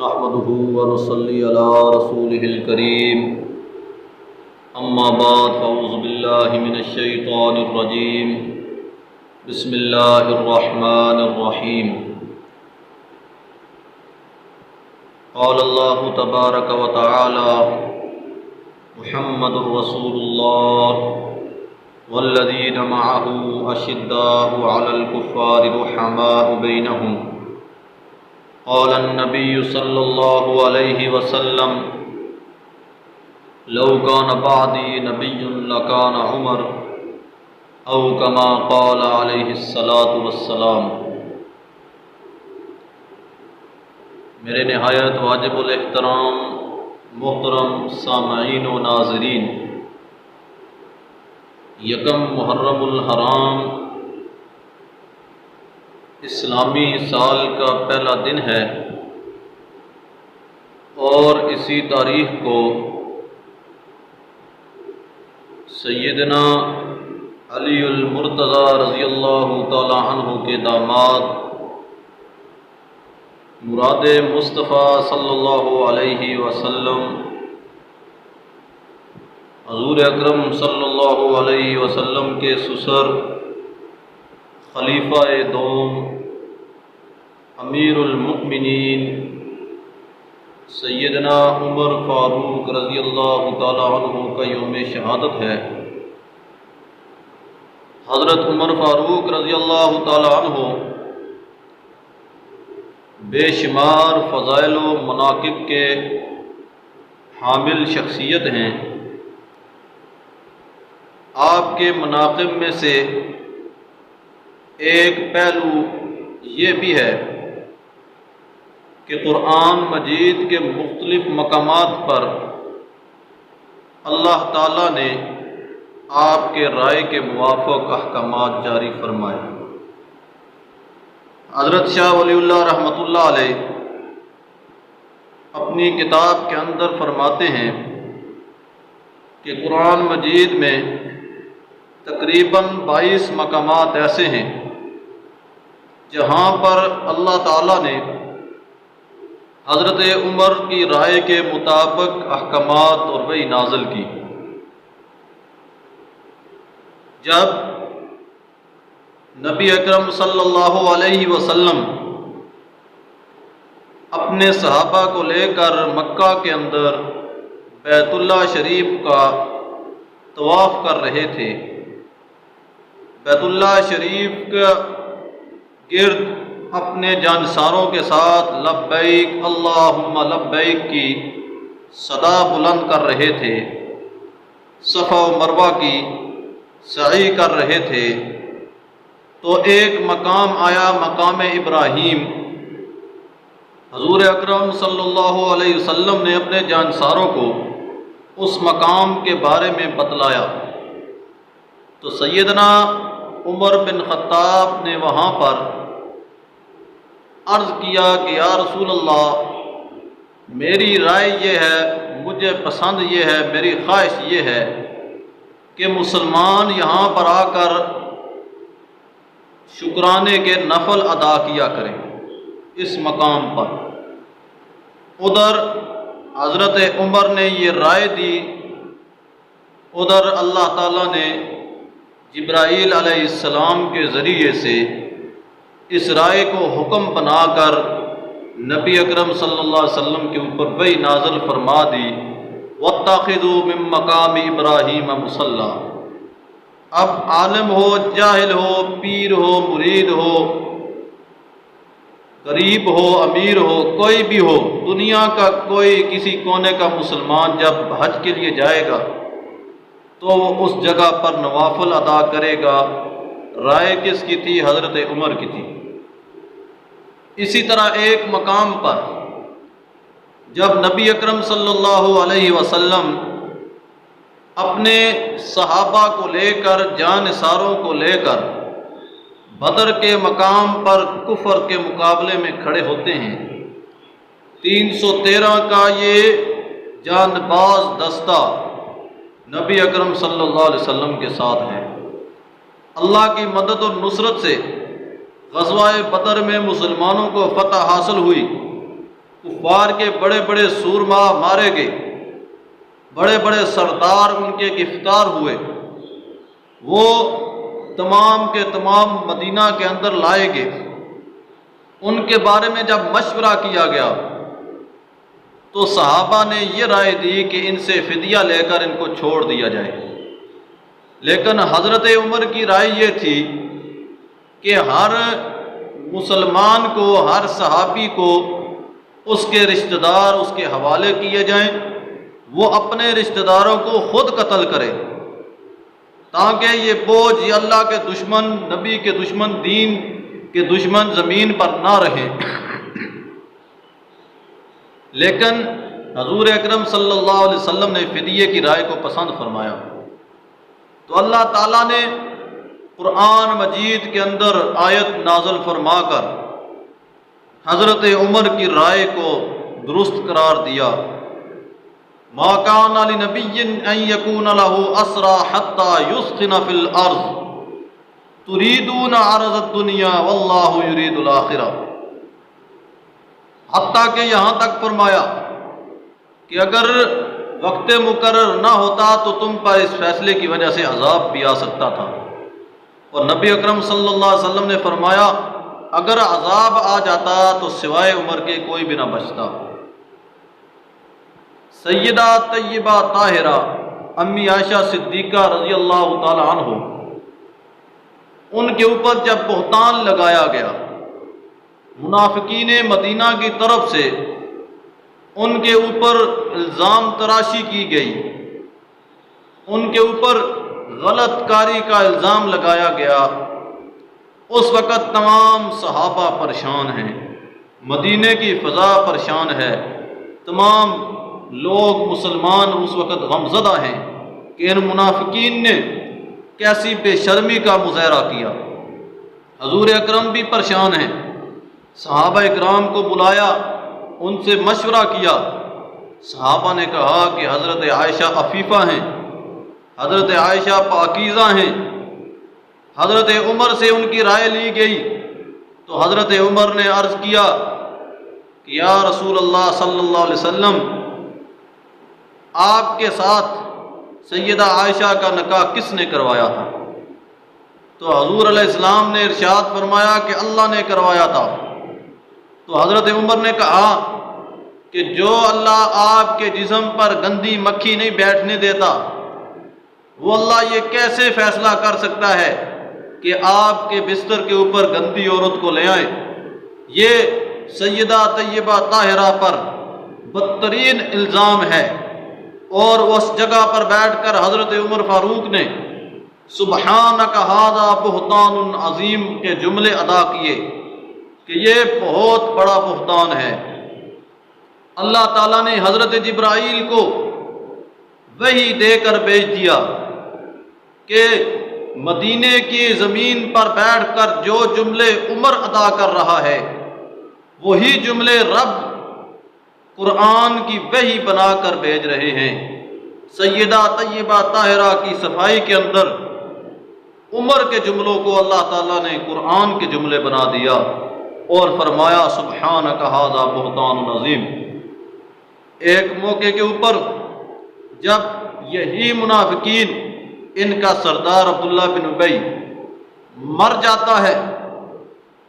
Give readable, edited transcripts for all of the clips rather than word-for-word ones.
نحمده ونصلي على رسوله الكريم اما بعد فاعوذ بالله من الشيطان الرجيم بسم الله الرحمن الرحيم قال الله تبارك وتعالى محمد رسول الله والذين معه أشداء على الكفار رحماء بينهم قال النبي صلى الله عليه وسلم لو كان بعدي نبي لكان عمر او كما قال عليه الصلاة والسلام۔ میرے نہایت واجب الاحترام محترم سامعین و ناظرین، یکم محرم الحرام اسلامی سال کا پہلا دن ہے، اور اسی تاریخ کو سیدنا علی المرتضی رضی اللہ تعالی عنہ کے داماد مراد مصطفیٰ صلی اللہ علیہ وسلم حضور اکرم صلی اللہ علیہ وسلم کے سسر خلیفہ دوم امیر المؤمنین سیدنا عمر فاروق رضی اللہ تعالی عنہ کا یوم شہادت ہے۔ حضرت عمر فاروق رضی اللہ تعالی عنہ بے شمار فضائل و مناقب کے حامل شخصیت ہیں۔ آپ کے مناقب میں سے ایک پہلو یہ بھی ہے کہ قرآن مجید کے مختلف مقامات پر اللہ تعالیٰ نے آپ کے رائے کے موافق احکامات جاری فرمائے۔ حضرت شاہ ولی اللہ رحمۃ اللہ علیہ اپنی کتاب کے اندر فرماتے ہیں کہ قرآن مجید میں تقریباً 22 مقامات ایسے ہیں جہاں پر اللہ تعالیٰ نے حضرت عمر کی رائے کے مطابق احکامات اور وحی نازل کی۔ جب نبی اکرم صلی اللہ علیہ وسلم اپنے صحابہ کو لے کر مکہ کے اندر بیت اللہ شریف کا طواف کر رہے تھے، بیت اللہ شریف کا گرد اپنے جانثاروں کے ساتھ لبیک اللہم لبیک کی صدا بلند کر رہے تھے، صفا و مروہ کی سعی کر رہے تھے، تو ایک مقام آیا، مقام ابراہیم۔ حضور اکرم صلی اللہ علیہ وسلم نے اپنے جانثاروں کو اس مقام کے بارے میں بتلایا، تو سیدنا عمر بن خطاب نے وہاں پر عرض کیا کہ یا رسول اللہ، میری رائے یہ ہے، مجھے پسند یہ ہے، میری خواہش یہ ہے کہ مسلمان یہاں پر آ کر شکرانے کے نفل ادا کیا کریں اس مقام پر۔ ادھر حضرت عمر نے یہ رائے دی، ادھر اللہ تعالیٰ نے جبرائیل علیہ السلام کے ذریعے سے اس رائے کو حکم بنا کر نبی اکرم صلی اللہ علیہ وسلم کے اوپر وحی نازل فرما دی، وَاتَّخِذُوا مِن مَّقَامِ إِبْرَاهِيمَ مُصَلًّى۔ اب عالم ہو، جاہل ہو، پیر ہو، مرید ہو، غریب ہو، امیر ہو، کوئی بھی ہو، دنیا کا کوئی کسی کونے کا مسلمان جب حج کے لیے جائے گا تو وہ اس جگہ پر نوافل ادا کرے گا۔ رائے کس کی تھی؟ حضرت عمر کی تھی۔ اسی طرح ایک مقام پر جب نبی اکرم صلی اللہ علیہ وسلم اپنے صحابہ کو لے کر، جانثاروں کو لے کر بدر کے مقام پر کفر کے مقابلے میں کھڑے ہوتے ہیں، 313 کا یہ جان باز دستہ نبی اکرم صلی اللہ علیہ وسلم کے ساتھ ہے۔ اللہ کی مدد اور نصرت سے غزوہ بدر میں مسلمانوں کو فتح حاصل ہوئی، کفار کے بڑے بڑے سورما مارے گئے، بڑے بڑے سردار ان کے گرفتار ہوئے، وہ تمام کے تمام مدینہ کے اندر لائے گئے۔ ان کے بارے میں جب مشورہ کیا گیا تو صحابہ نے یہ رائے دی کہ ان سے فدیہ لے کر ان کو چھوڑ دیا جائے، لیکن حضرت عمر کی رائے یہ تھی کہ ہر مسلمان کو، ہر صحابی کو اس کے رشتہ دار اس کے حوالے کیے جائیں، وہ اپنے رشتہ داروں کو خود قتل کرے، تاکہ یہ بوجھ یہ اللہ کے دشمن، نبی کے دشمن، دین کے دشمن زمین پر نہ رہے۔ لیکن حضور اکرم صلی اللہ علیہ وسلم نے فدیے کی رائے کو پسند فرمایا، تو اللہ تعالیٰ نے قرآن مجید کے اندر آیت نازل فرما کر حضرت عمر کی رائے کو درست قرار دیا۔ ما کان لنبی ان یکون له اسری حتی یثخن فی الارض تریدون عرض الدنیا واللہ یرید الآخرہ، حتیٰ کہ یہاں تک فرمایا کہ اگر وقت مقرر نہ ہوتا تو تم پر اس فیصلے کی وجہ سے عذاب بھی آ سکتا تھا، اور نبی اکرم صلی اللہ علیہ وسلم نے فرمایا اگر عذاب آ جاتا تو سوائے عمر کے کوئی بھی نہ بچتا۔ سیدہ طیبہ طاہرہ امی عائشہ صدیقہ رضی اللہ تعالی عنہ، ان کے اوپر جب بہتان لگایا گیا، منافقین مدینہ کی طرف سے ان کے اوپر الزام تراشی کی گئی، ان کے اوپر غلط کاری کا الزام لگایا گیا، اس وقت تمام صحابہ پریشان ہیں، مدینے کی فضا پریشان ہے، تمام لوگ مسلمان اس وقت غمزدہ ہیں کہ ان منافقین نے کیسی بے شرمی کا مظاہرہ کیا۔ حضور اکرم بھی پریشان ہیں، صحابہ اکرام کو بلایا، ان سے مشورہ کیا، صحابہ نے کہا کہ حضرت عائشہ عفیفہ ہیں، حضرت عائشہ پاکیزہ ہیں، حضرت عمر سے ان کی رائے لی گئی، تو حضرت عمر نے عرض کیا کہ یا رسول اللہ صلی اللہ علیہ وسلم، آپ کے ساتھ سیدہ عائشہ کا نکاح کس نے کروایا تھا؟ تو حضور علیہ السلام نے ارشاد فرمایا کہ اللہ نے کروایا تھا۔ تو حضرت عمر نے کہا کہ جو اللہ آپ کے جسم پر گندی مکھی نہیں بیٹھنے دیتا، وہ اللہ یہ کیسے فیصلہ کر سکتا ہے کہ آپ کے بستر کے اوپر گندی عورت کو لے آئیں؟ یہ سیدہ طیبہ طاہرہ پر بدترین الزام ہے، اور اس جگہ پر بیٹھ کر حضرت عمر فاروق نے سبحانک ھذا بہتان عظیم کے جملے ادا کیے کہ یہ بہت بڑا بہتان ہے۔ اللہ تعالیٰ نے حضرت جبرائیل کو وحی دے کر بھیج دیا کہ مدینے کی زمین پر بیٹھ کر جو جملے عمر ادا کر رہا ہے وہی جملے رب قرآن کی وحی بنا کر بھیج رہے ہیں۔ سیدہ طیبہ طاہرہ کی صفائی کے اندر عمر کے جملوں کو اللہ تعالیٰ نے قرآن کے جملے بنا دیا اور فرمایا سبحانک ھذا بہتان عظیم۔ ایک موقع کے اوپر جب یہی منافقین، ان کا سردار عبداللہ بن ابی مر جاتا ہے،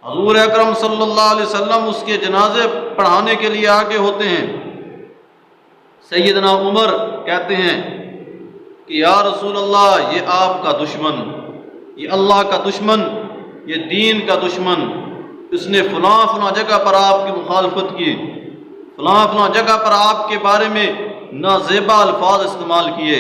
حضور اکرم صلی اللہ علیہ وسلم اس کے جنازے پڑھانے کے لیے آگے ہوتے ہیں، سیدنا عمر کہتے ہیں کہ یا رسول اللہ، یہ آپ کا دشمن، یہ اللہ کا دشمن، یہ دین کا دشمن، اس نے فلاں فلاں جگہ پر آپ کی مخالفت کی، فلاں فلاں جگہ پر آپ کے بارے میں نازیبا الفاظ استعمال کیے،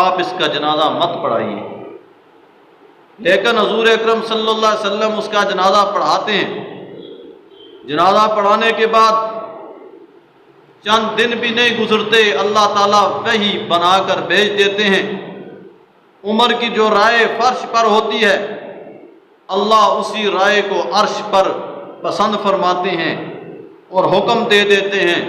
آپ اس کا جنازہ مت پڑھائیے۔ لیکن حضور اکرم صلی اللہ علیہ وسلم اس کا جنازہ پڑھاتے ہیں۔ جنازہ پڑھانے کے بعد چند دن بھی نہیں گزرتے، اللہ تعالیٰ وحی بنا کر بھیج دیتے ہیں۔ عمر کی جو رائے فرش پر ہوتی ہے، اللہ اسی رائے کو عرش پر پسند فرماتے ہیں اور حکم دے دیتے ہیں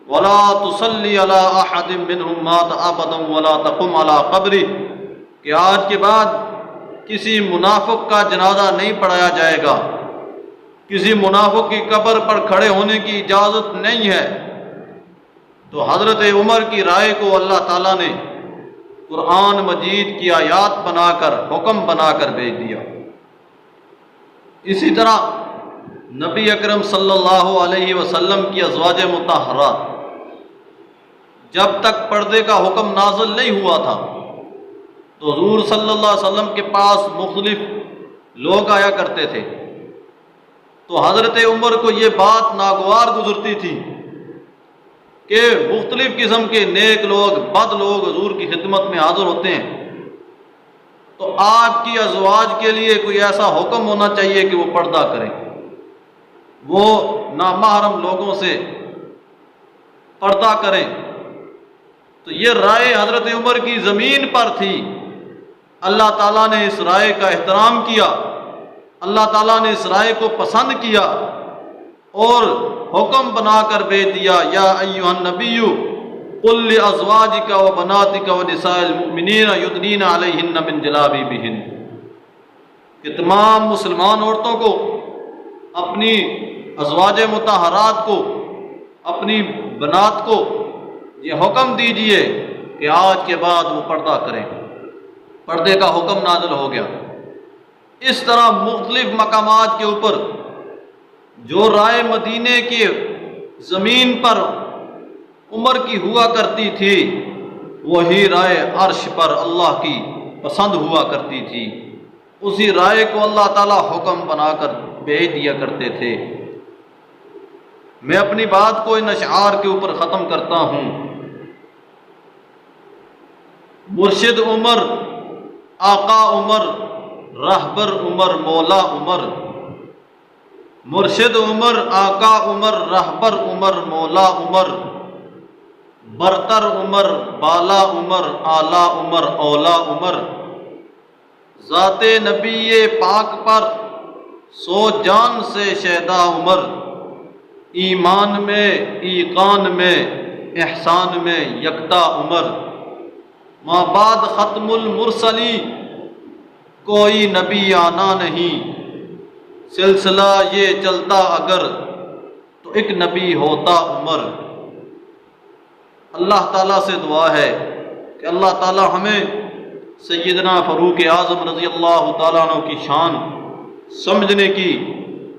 وَلَا تُصَلِّ عَلَىٰ أَحَدٍ مِّنْهُمْ مَاتَ أَبَدًا وَلَا تَقُمْ عَلَىٰ قَبْرِهِ، کہ آج کے بعد کسی منافق کا جنازہ نہیں پڑھایا جائے گا، کسی منافق کی قبر پر کھڑے ہونے کی اجازت نہیں ہے، تو حضرت عمر کی رائے کو اللہ تعالیٰ نے قرآن مجید کی آیات بنا کر، حکم بنا کر بھیج دیا۔ اسی طرح نبی اکرم صلی اللہ علیہ وسلم کی ازواج مطہرات، جب تک پردے کا حکم نازل نہیں ہوا تھا تو حضور صلی اللہ علیہ وسلم کے پاس مختلف لوگ آیا کرتے تھے، تو حضرت عمر کو یہ بات ناگوار گزرتی تھی کہ مختلف قسم کے نیک لوگ، بد لوگ حضور کی خدمت میں حاضر ہوتے ہیں، تو آپ کی ازواج کے لیے کوئی ایسا حکم ہونا چاہیے کہ وہ پردہ کریں، وہ نامحرم لوگوں سے پردہ کریں۔ تو یہ رائے حضرت عمر کی زمین پر تھی، اللہ تعالیٰ نے اس رائے کا احترام کیا، اللہ تعالیٰ نے اس رائے کو پسند کیا اور حکم بنا کر بھیج دیا، یا ایھا النبی قل لازواجک وبناتک ونساء المؤمنین یدنین علیہن من جلابیبہن، کہ تمام مسلمان عورتوں کو، اپنی ازواج مطہرات کو، اپنی بنات کو یہ حکم دیجئے کہ آج کے بعد وہ پردہ کریں۔ پردے کا حکم نازل ہو گیا۔ اس طرح مختلف مقامات کے اوپر جو رائے مدینے کی زمین پر عمر کی ہوا کرتی تھی، وہی رائے عرش پر اللہ کی پسند ہوا کرتی تھی، اسی رائے کو اللہ تعالیٰ حکم بنا کر بھیج دیا کرتے تھے۔ میں اپنی بات کو ان اشعار کے اوپر ختم کرتا ہوں۔ مرشد عمر، آقا عمر، رہبر عمر، مولا عمر، مرشد عمر، آقا عمر، رہبر عمر، مولا عمر، برتر عمر، بالا عمر، اعلی عمر، اولا عمر، ذات نبی پاک پر سو جان سے شیدا عمر، ایمان میں، ایقان میں، احسان میں یکتا عمر، ماں بعد ختم المرسلی کوئی نبی آنا نہیں، سلسلہ یہ چلتا اگر تو ایک نبی ہوتا عمر۔ اللہ تعالیٰ سے دعا ہے کہ اللہ تعالیٰ ہمیں سیدنا فاروق اعظم رضی اللہ تعالیٰ عنہ کی شان سمجھنے کی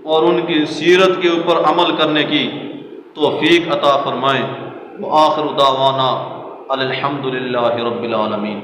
اور ان کی سیرت کے اوپر عمل کرنے کی توفیق عطا فرمائیں۔ وآخر دعوانا الحمد للہ رب العالمین۔